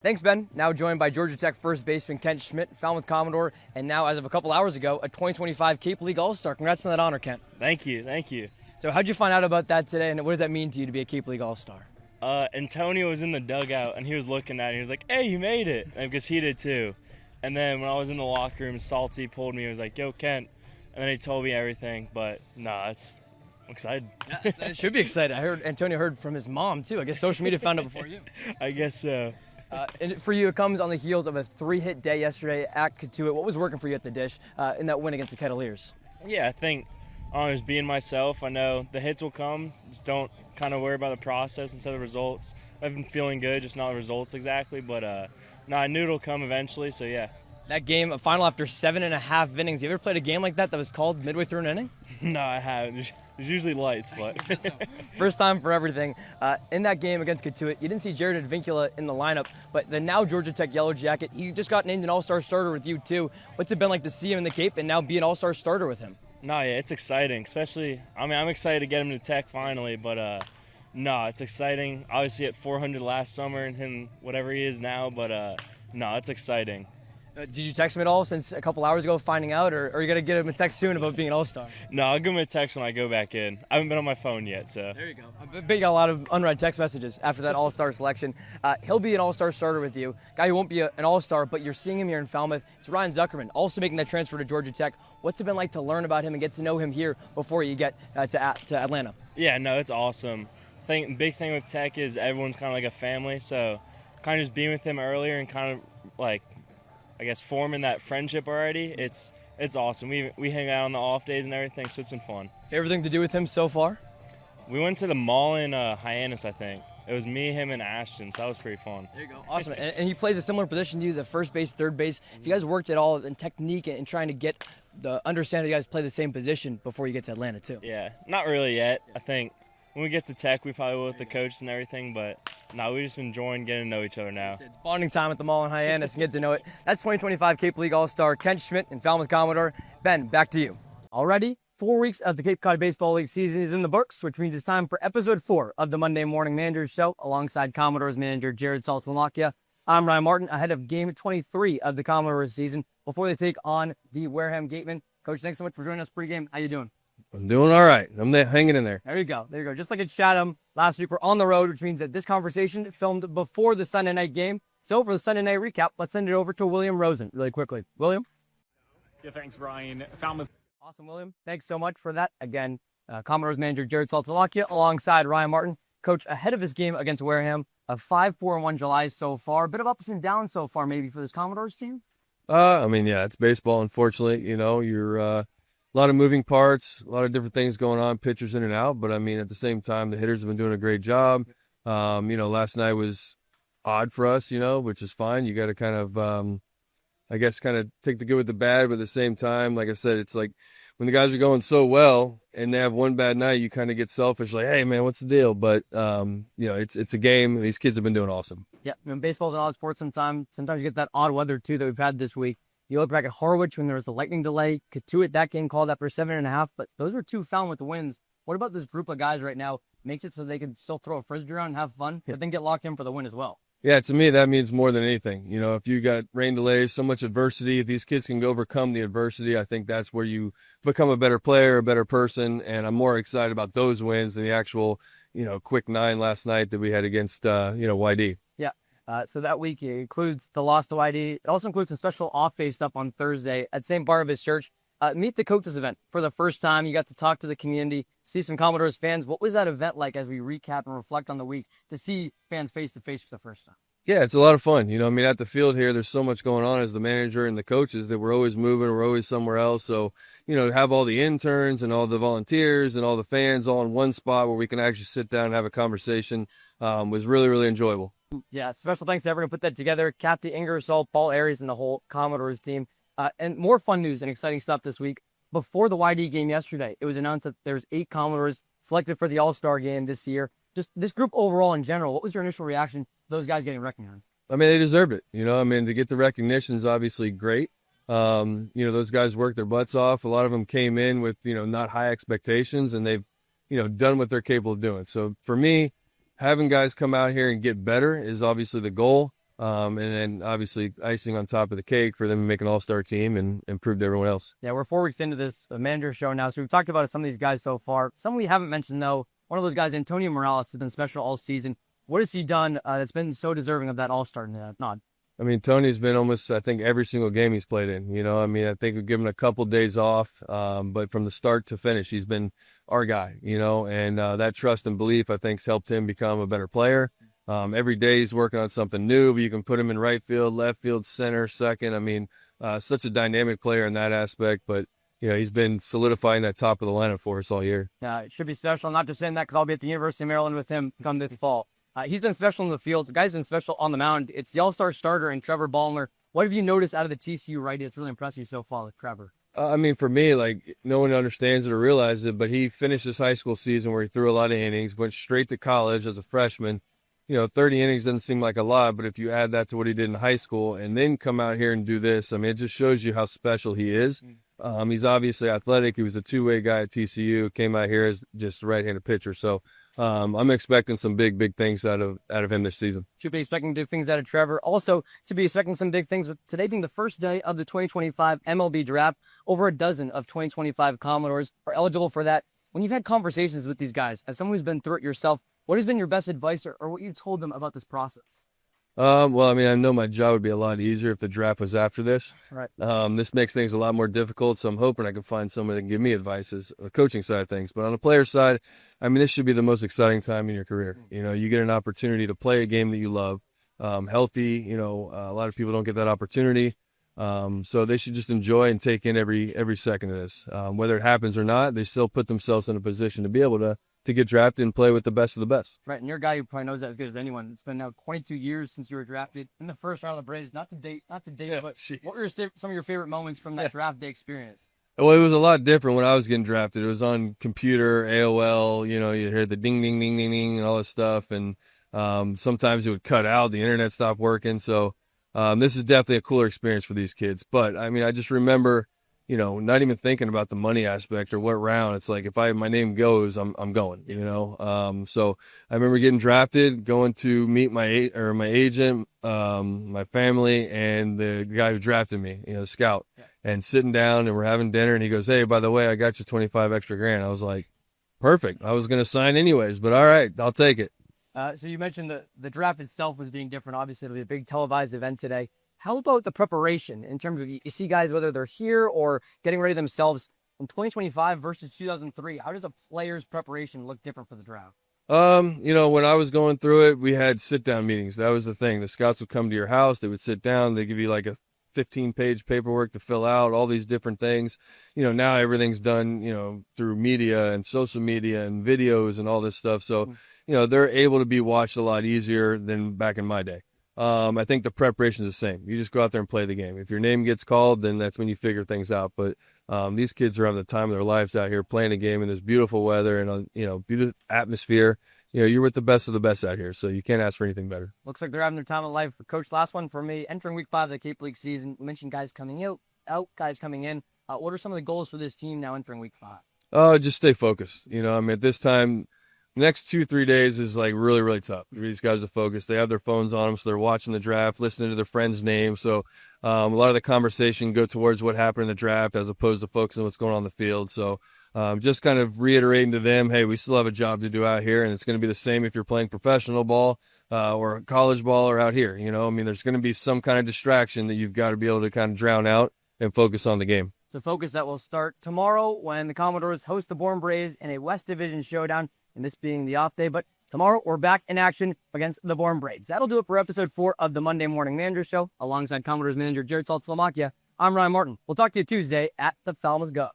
Thanks, Ben. Now joined by Georgia Tech first baseman Kent Schmidt, Falmouth Commodore, and now, as of a couple hours ago, a 2025 Cape League All-Star. Congrats on that honor, Kent. Thank you. So how'd you find out about that today, and what does that mean to you to be a Cape League All-Star? Antonio was in the dugout, and he was looking at it. He was like, "Hey, you made it," because he did too. And then when I was in the locker room, Salty pulled me. He was like, "Yo, Kent," and then he told me everything. But I'm excited. Yeah, it should be excited. I heard Antonio heard from his mom, too. I guess social media found out before you. I guess so. And for you, it comes on the heels of a 3-hit day yesterday at Cotuit. What was working for you at the Dish in that win against the Kettleers? Yeah, I think I was being myself. I know the hits will come. Just don't kind of worry about the process instead of the results. I've been feeling good, just not the results exactly. But I knew it'll come eventually. So yeah. That game, a final after 7.5 innings. You ever played a game like that was called midway through an inning? No, I haven't. There's usually lights, but First time for everything. In that game against Cotuit, you didn't see Jared Advincula in the lineup, but the now Georgia Tech Yellow Jacket, he just got named an All-Star starter with you too. What's it been like to see him in the Cape and now be an All-Star starter with him? No, yeah, it's exciting. Especially, I'm excited to get him to Tech finally, but it's exciting. Obviously, at 400 last summer and him whatever he is now, but it's exciting. Did you text him at all since a couple hours ago finding out, or are you going to get him a text soon about being an All-Star? No, I'll give him a text when I go back in. I haven't been on my phone yet, so. There you go. I bet you got a lot of unread text messages after that All-Star selection. He'll be an All-Star starter with you. Guy who won't be an All-Star, but you're seeing him here in Falmouth. It's Ryan Zuckerman, also making that transfer to Georgia Tech. What's it been like to learn about him and get to know him here before you get to Atlanta? Yeah, no, it's awesome. Big thing with Tech is everyone's kind of like a family, so kind of just being with him earlier and kind of like, I guess, forming that friendship already, it's awesome. We hang out on the off days and everything, so it's been fun. Favorite thing to do with him so far? We went to the mall in Hyannis, I think. It was me, him, and Ashton, so that was pretty fun. There you go. Awesome. And he plays a similar position to you, the first base, third base. If you guys worked at all in technique and trying to get the understanding you guys play the same position before you get to Atlanta, too? Yeah, not really yet. I think when we get to Tech, we probably will with the coaches and everything, but we've just been enjoying getting to know each other now. It's bonding time at the mall in Hyannis and get to know it. That's 2025 Cape League All-Star Kent Schmidt and Falmouth Commodore. Ben, back to you. Already, 4 weeks of the Cape Cod Baseball League season is in the books, which means it's time for episode 4 of the Monday Morning Managers Show alongside Commodores manager Jared Salsalakia. I'm Ryan Martin, ahead of game 23 of the Commodores season before they take on the Wareham Gatemen. Coach, thanks so much for joining us pregame. How you doing? I'm doing all right. I'm hanging in there. There you go. Just like at Chatham last week, we're on the road, which means that this conversation filmed before the Sunday night game. So for the Sunday night recap, let's send it over to William Rosen really quickly. William? Yeah, thanks, Ryan. Falmouth. Awesome, William. Thanks so much for that. Again, Commodores manager Jared Salsalakia alongside Ryan Martin. Coach, ahead of his game against Wareham, a 5-4-1 July so far. A bit of ups and downs so far maybe for this Commodores team? It's baseball, unfortunately. You're a lot of moving parts, a lot of different things going on, pitchers in and out. But, at the same time, the hitters have been doing a great job. Last night was odd for us, which is fine. You got to kind of, take the good with the bad. But at the same time, like I said, it's like when the guys are going so well and they have one bad night, you kind of get selfish, like, hey, man, what's the deal? But, it's a game. These kids have been doing awesome. Yeah, baseball's an odd sport sometimes. Sometimes you get that odd weather, too, that we've had this week. You look back at Harwich when there was the lightning delay. Cotuit, that game called after 7.5, but those were 2 Falmouth wins. What about this group of guys right now makes it so they can still throw a frisbee around and have fun, but then get locked in for the win as well? Yeah, to me, that means more than anything. If you got rain delays, so much adversity, if these kids can overcome the adversity, I think that's where you become a better player, a better person, and I'm more excited about those wins than the actual, quick 9 last night that we had against, YD. Yeah. So that week it includes the loss to YD. It also includes some special off-face stuff on Thursday at St. Barnabas Church. Meet the Coaches event for the first time. You got to talk to the community, see some Commodores fans. What was that event like as we recap and reflect on the week to see fans face-to-face for the first time? Yeah, it's a lot of fun. At the field here, there's so much going on as the manager and the coaches that we're always moving. We're always somewhere else. So, to have all the interns and all the volunteers and all the fans all in one spot where we can actually sit down and have a conversation was really, really enjoyable. Yeah, special thanks to everyone who put that together. Kathy Ingersoll, Paul Aries, and the whole Commodores team. And more fun news and exciting stuff this week. Before the YD game yesterday, it was announced that there's 8 Commodores selected for the All-Star game this year. Just this group overall in general, what was your initial reaction to those guys getting recognized? They deserved it. To get the recognition is obviously great. Those guys worked their butts off. A lot of them came in with, not high expectations, and they've, done what they're capable of doing. So for me, having guys come out here and get better is obviously the goal. And then obviously icing on top of the cake for them to make an all-star team and improve to everyone else. Yeah, we're 4 weeks into this manager show now, so we've talked about some of these guys so far. Some we haven't mentioned, though. One of those guys, Antonio Morales, has been special all season. What has he done that's been so deserving of that all-star nod? I mean, Tony's been almost, I think, every single game he's played in. You know, I mean, I think we've given him a couple days off, but from the start to finish, he's been our guy, you know, and that trust and belief, I think, has helped him become a better player. Every day he's working on something new, but you can put him in right field, left field, center, second. I mean, such a dynamic player in that aspect, but, you know, he's been solidifying that top of the lineup for us all year. Yeah, it should be special. I'm not just saying that because I'll be at the University of Maryland with him come this fall. He's been special in the fields. The guy's been special on the mound. It's the all-star starter and Trevor Ballmer. What have you noticed out of the TCU righty that's really impressed you so far with Trevor? I mean, for me, like, no one understands it or realizes it, but he finished his high school season where he threw a lot of innings, went straight to college as a freshman. You know, 30 innings doesn't seem like a lot, but if you add that to what he did in high school and then come out here and do this, I mean, it just shows you how special he is. He's obviously athletic. He was a two-way guy at TCU, came out here as just a right-handed pitcher. So I'm expecting some big things out of him this season. Should be expecting big things out of Trevor. Also, to be expecting some big things with today being the first day of the 2025 MLB draft. Over a dozen of 2025 Commodores are eligible for that. When you've had conversations with these guys, as someone who's been through it yourself, what has been your best advice or what you told them about this process? Well, I mean, I know my job would be a lot easier if the draft was after this. Right. This makes things a lot more difficult, so I'm hoping I can find someone that can give me advice as the coaching side of things. But on the player side, I mean, this should be the most exciting time in your career. You know, you get an opportunity to play a game that you love, healthy. You know, a lot of people don't get that opportunity. So they should just enjoy and take in every second of this. Whether it happens or not, they still put themselves in a position to be able to get drafted and play with the best of the best. Right, and you're a guy who probably knows that as good as anyone. It's been now 22 years since you were drafted in the first round of the Braves. Not to date, Yeah, but geez. what were some of your favorite moments from that draft day experience? Well, it was a lot different when I was getting drafted. It was on computer, AOL, you know, you hear the ding, ding, ding, ding, ding, and all this stuff. And sometimes it would cut out. The internet stopped working. So this is definitely a cooler experience for these kids. But, I mean, I just remember, you know, not even thinking about the money aspect or what round. It's like if my name goes, I'm going, you know. So I remember getting drafted, going to meet my agent, my family, and the guy who drafted me, you know, the scout, and sitting down and we're having dinner. And he goes, "Hey, by the way, I got you 25 extra grand." I was like, perfect. I was going to sign anyways, but all right, I'll take it. So you mentioned the draft itself was being different. Obviously, it'll be a big televised event today. How about the preparation in terms of you see guys, whether they're here or getting ready themselves in 2025 versus 2003? How does a player's preparation look different for the draft? You know, when I was going through it, we had sit-down meetings. That was the thing. The scouts would come to your house. They would sit down. They give you like a 15-page paperwork to fill out, all these different things. You know, now everything's done, you know, through media and social media and videos and all this stuff. So, you know, they're able to be watched a lot easier than back in my day. I think the preparation is the same. You just go out there and play the game. If your name gets called, then that's when you figure things out. But these kids are having the time of their lives out here playing a game in this beautiful weather and, you know, beautiful atmosphere. You know, you're with the best of the best out here, so you can't ask for anything better. Looks like they're having their time of life. Coach, last one for me. Entering week 5 of the Cape League season, you mentioned guys coming out, guys coming in. What are some of the goals for this team now entering week 5? Just stay focused. You know, I mean, at this time, next 2-3 days is like really tough. These guys are focused. They have their phones on them, so they're watching the draft, listening to their friends' names. So a lot of the conversation go towards what happened in the draft as opposed to focusing on what's going on the field. So just kind of reiterating to them, hey, we still have a job to do out here, and it's going to be the same if you're playing professional ball or college ball or out here. You know, I mean, there's going to be some kind of distraction that you've got to be able to kind of drown out and focus on the game. It's a focus that will start tomorrow when the Commodores host the Bourne Braves in a West Division showdown, and this being the off day. But tomorrow, we're back in action against the Bourne Braves. That'll do it for episode 4 of the Monday Morning Manager Show. Alongside Commodores manager Jared Saltzlamakia, I'm Ryan Martin. We'll talk to you Tuesday at the Falmouth Gov.